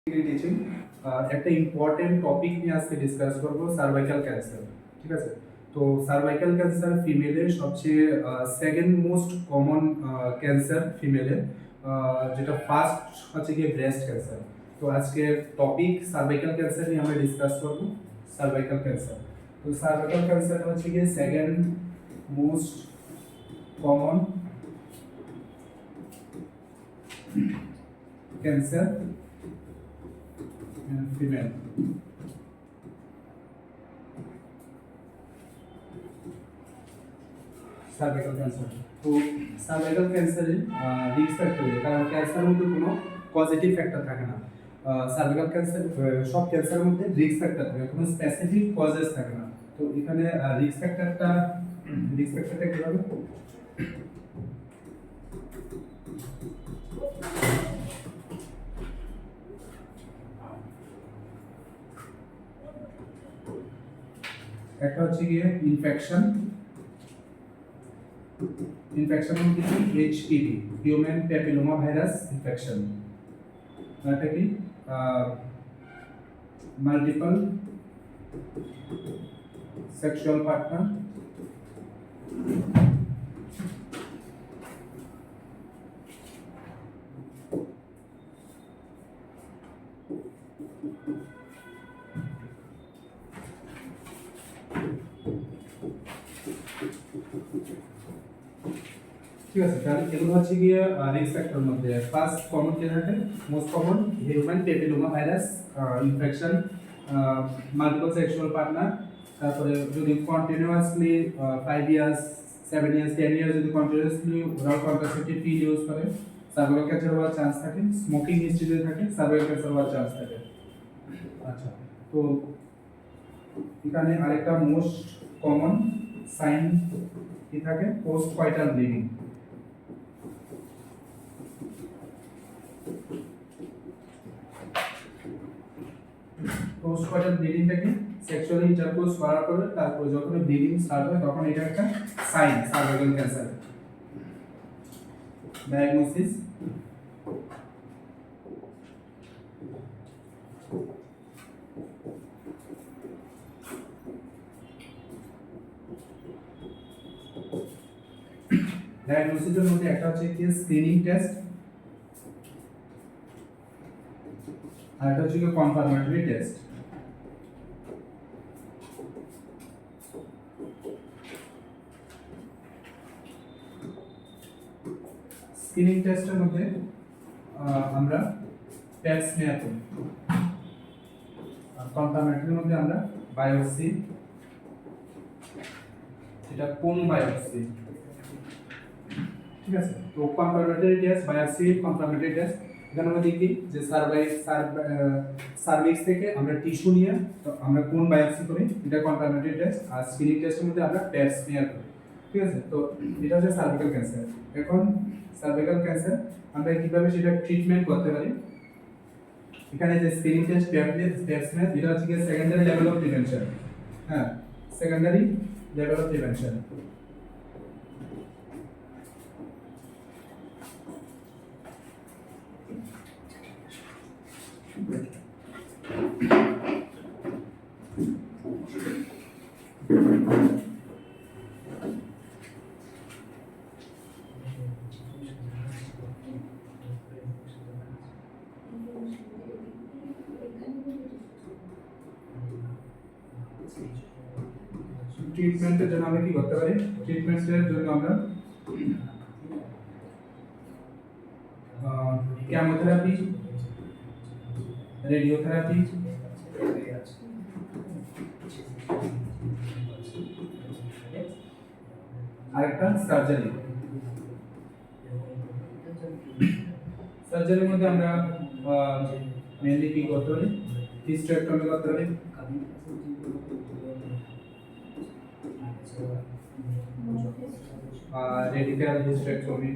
Teaching একটা important topic নিয়ে আজকে ডিসকাস করব সার্ভাইকাল ক্যান্সার। ঠিক আছে, তো সার্ভাইকাল ক্যান্সার ফিমেলের সবচেয়ে সেকেন্ড মোস্ট কমন ক্যান্সার ফিমেলের, যেটা ফার্স্ট হচ্ছে গিয়ে ব্রেস্ট ক্যান্সার। তো আজকে টপিক সার্ভাইকাল ক্যান্সার নিয়ে আমরা ডিসকাস করব। সার্ভাইকাল ক্যান্সার, তো সার্ভাইকাল ক্যান্সার হচ্ছে গিয়ে second most common cancer female. Cervical cancer, তো সার্ভাইকাল ক্যান্সারের রিস্ক ফ্যাক্টর, কারণ ক্যান্সারের মধ্যে কোনো পজিটিভ ফ্যাক্টর থাকে না। সার্ভাইকাল ক্যান্সার, সব ক্যান্সারের মধ্যে রিস্ক ফ্যাক্টর থাকে, কোনো স্পেসিফিক কজেস থাকে না। তো এখানে রিস্ক ফ্যাক্টরটা কিভাবে, একটা হচ্ছে গিয়ে ইনফেকশন মধ্যে কি HPV, human papilloma virus infection. এটা কি মাল্টিপল সেক্সুয়াল পার্টনার, ঠিক আছে। তাহলে এগুলো হচ্ছে গিয়ে রিস্ক ফ্যাক্টরের মধ্যে ফার্স্ট কমন কি থাকে, most common human papilloma virus infection, multiple sexual partner. তারপরে যদি কন্টিনিউয়াসলি 5 ইয়ার্স 7 ইয়ার্স 10 ইয়ার্স যদি continuously oral contraceptive pill use করে, সার্ভাইকাল ক্যান্সার হওয়ার চান্স থাকে। স্মোকিং হিস্ট্রি যদি থাকে, সার্ভাইকাল ক্যান্সার হওয়ার চান্স থাকে। আচ্ছা, তো এখানে আরেকটা মোস্ট কমন সাইন কি থাকে, পোস্ট কয়টাল ব্লিডিং। পোস্টকয়েটাল ব্লিডিংটা কি, সেক্সুয়াল ইন্টারকোর্স করার পরে তারপর যখন ব্লিডিং স্টার্ট হয় তখন এটা একটা সাইন সার্ভাইকাল ক্যান্সার। ডায়াগনোসিস, ডায়াগনোসিসের মধ্যে একটা হচ্ছে কি স্ক্রিনিং টেস্ট, আর একটা হচ্ছে কি কনফার্মেটরি টেস্ট। স্ক্রিনিং টেস্টের মধ্যে আমরা প্যাপ স্মিয়ার করি, আর কনফার্মেটরির মধ্যে আমরা বায়োপসি, এটা কোন বায়োপসি, ঠিক আছে। তো confirmatory test, biopsy, confirmatory test, এখানে আমরা দেখি যে সার্ভিক্স থেকে আমরা টিস্যু নিয়ে তো আমরা কোন বায়োপসি করি, এটা কনফার্মেটরি টেস্ট। আর স্ক্রিনিং টেস্টের মধ্যে আমরা প্যাপ স্মিয়ার করি, ঠিক আছে। তো এটা হচ্ছে সার্ভিক্যাল ক্যান্সার। এখন সার্ভিক্যাল ক্যান্সার আমরা কিভাবে সেটা ট্রিটমেন্ট করতে পারি, এখানে যে স্ক্রিনিং টেস্ট, প্যাপ স্মিয়ার, এটা হচ্ছে কি সেকেন্ডারি লেভেল অফ প্রিভেনশন। হ্যাঁ, সেকেন্ডারি লেভেল অফ প্রিভেনশন। ট্রিটমেন্টের জন্য আমরা কি করতে পারি, ট্রিটমেন্টের জন্য আমরা কেমোথেরাপি, রেডিওথেরাপি, আরেকটা সার্জারি। সার্জারির মধ্যে আমরা মেইনলি কি করতে পারি, হিস্টেরেক্টমি করতে পারি, রেডিক্যাল হিস্টেরেক্টমি,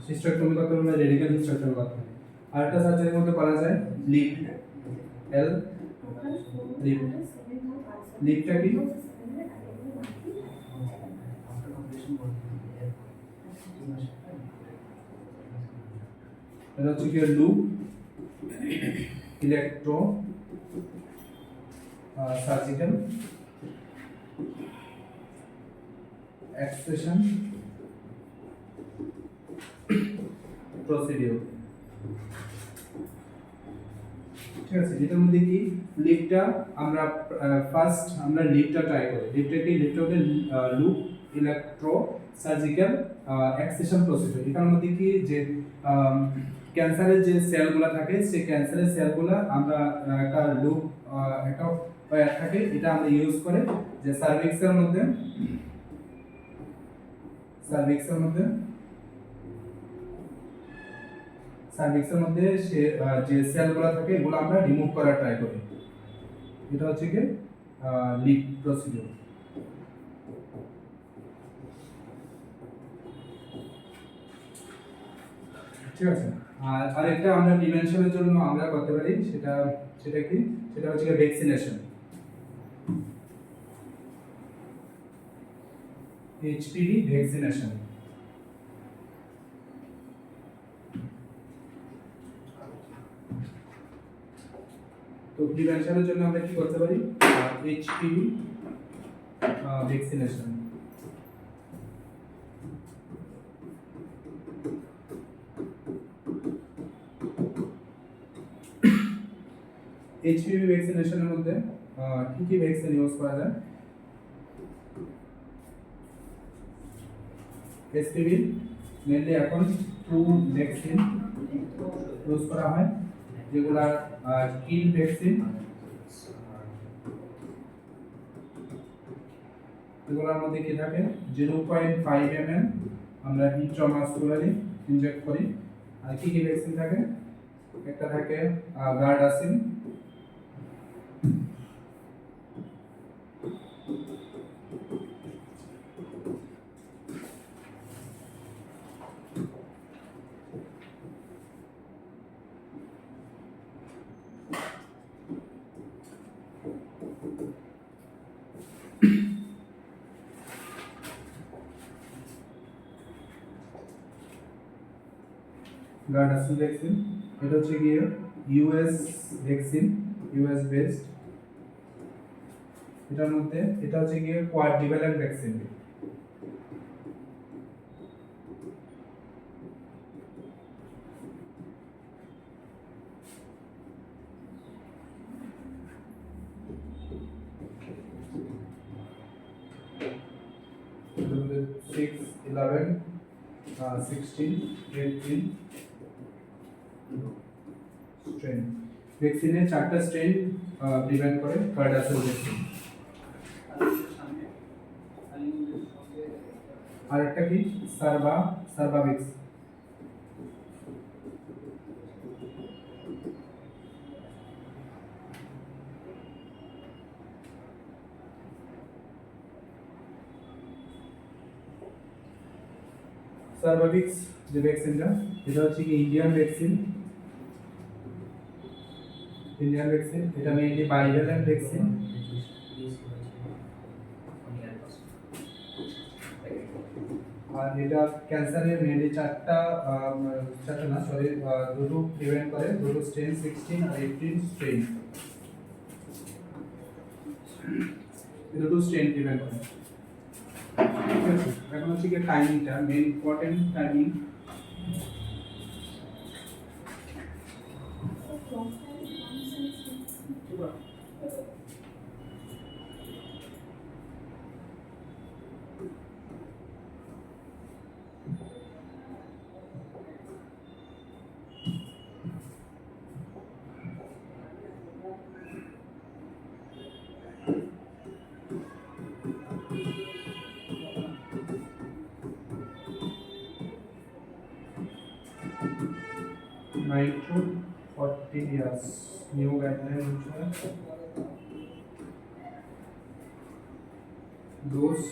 হিস্টেরেক্টমি করতে হলে রেডিক্যাল হিস্টেরেক্টমি করতে হবে। আরেকটা সার্জারির মধ্যে করা যায় লিপ, লিপটা কি, এটা হচ্ছে কি loop electrosurgical excision procedure. ঠিক আছে, এটার মধ্যে কি লিফটটা আমরা ফার্স্ট আমরা লিফটটা ট্রাই করি। লিফটটাকে loop electrosurgical excision procedure. এটার মধ্যে কি যে ক্যান্সারের যে সেলগুলো থাকে সেই ক্যান্সারের সেলগুলো আমরা একটা লুপ একটা থাকে, এটা আমরা ইউজ করে যে সার্ভিক্সের মধ্যে সে যে সেলগুলো থাকে এগুলো আমরা রিমুভ করার ট্রাই করি। এটা হচ্ছে কি লিপ প্রসিডিউর। ঠিক আছে, আর আরেকটা আমরা প্রিভেনশনের জন্য আমরা করতে পারি, সেটা কি, সেটা হচ্ছে ভ্যাকসিনেশন। HPV vaccination. তো প্রিভেনশনের জন্য আমরা কি করতে পারি, এইচপিভি ভ্যাকসিনেশন। এইচপিভি ভ্যাকসিনেশনের মধ্যে কি কি ভ্যাকসিন ইউজ করা যায়? এসপিভি মেনলি এখন 2 ভ্যাকসিন ইউজ করা হয়, যেগুলা কিল ভ্যাকসিন। এগুলোর মধ্যে কি থাকে 0.5 ml আমরা ইন্ট্রামাসকুলারি ইনজেক্ট করি। আর কি কি ভ্যাকসিন থাকে, একটা থাকে গার্ডাসিন, গার্ডাসিন ভ্যাকসিন। এটা হচ্ছে গিয়ে ইউএস ভ্যাকসিন, ইউএস বেসড। এটার মধ্যে এটা হচ্ছে গিয়ে কোয়াড্রিভ্যালেন্ট ভ্যাকসিন। এটার মধ্যে 6, 11, 16, 18 স্ট্রেন। ভ্যাকসিনের 4টা স্ট্রেন প্রিভেন্ট করে গার্ডাসিল ভ্যাকসিন। আর একটা কি সার্ভাভিক্স। সার্ভাভিক্স যে ভ্যাকসিনটা, এটা হচ্ছে কি ইন্ডিয়ান ভ্যাকসিন। এটা মেইনলি বাইভ্যালেন্ট ভ্যাকসিন। আর এটা ক্যান্সারের মেইনলি চারটা না সরি দুটো প্রিভেন্ট করে, দুটো স্ট্রেন 16 আর 18 স্ট্রেন, দুটো স্ট্রেন প্রিভেন্ট করে। ঠিক আছে, এখন হচ্ছে কি টাইমিংটা main important timing. Nine to 40 years. New guideline dose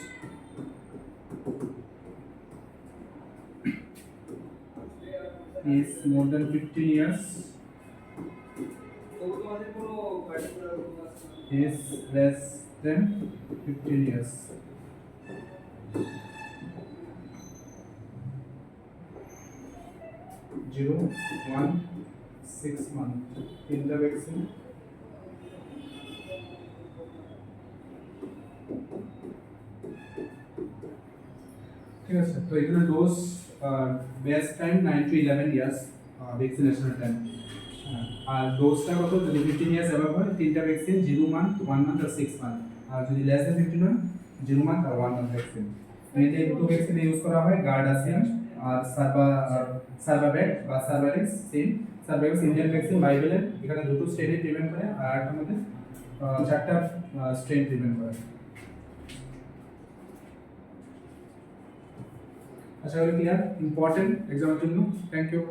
is more than 15 years. Is less than 15 years. 0 1 6 month তিনটা ভ্যাকসিন। ঠিক আছে, তো এখানে dose best time 9 to 11 years vaccination time. আর ডোজটা কত, যদি 15 ইয়ার্স অ্যাবাভ হয় তিনটা ভ্যাকসিন 0 মান্থ 1 মান্থ আর 6 মান্থ। আর যদি লেস দ্যান 15 হয় 0 মান্থ আর 1 মান্থ ভ্যাকসিন। মেইনলি দুটো ভ্যাকসিন ইউজ করা হয়, গার্ডাসিয়ান আর সার্ভাভেট বা Cervarix. Same Cervarix Indian vaccine বাইবেলের, এখানে দুটো স্ট্রেনই প্রিভেন্ট করে আর একটার মধ্যে চারটা স্ট্রেন প্রিভেন্ট করে। আশা করি ক্লিয়ার, ইম্পর্টেন্ট এক্সামের জন্য। Thank you.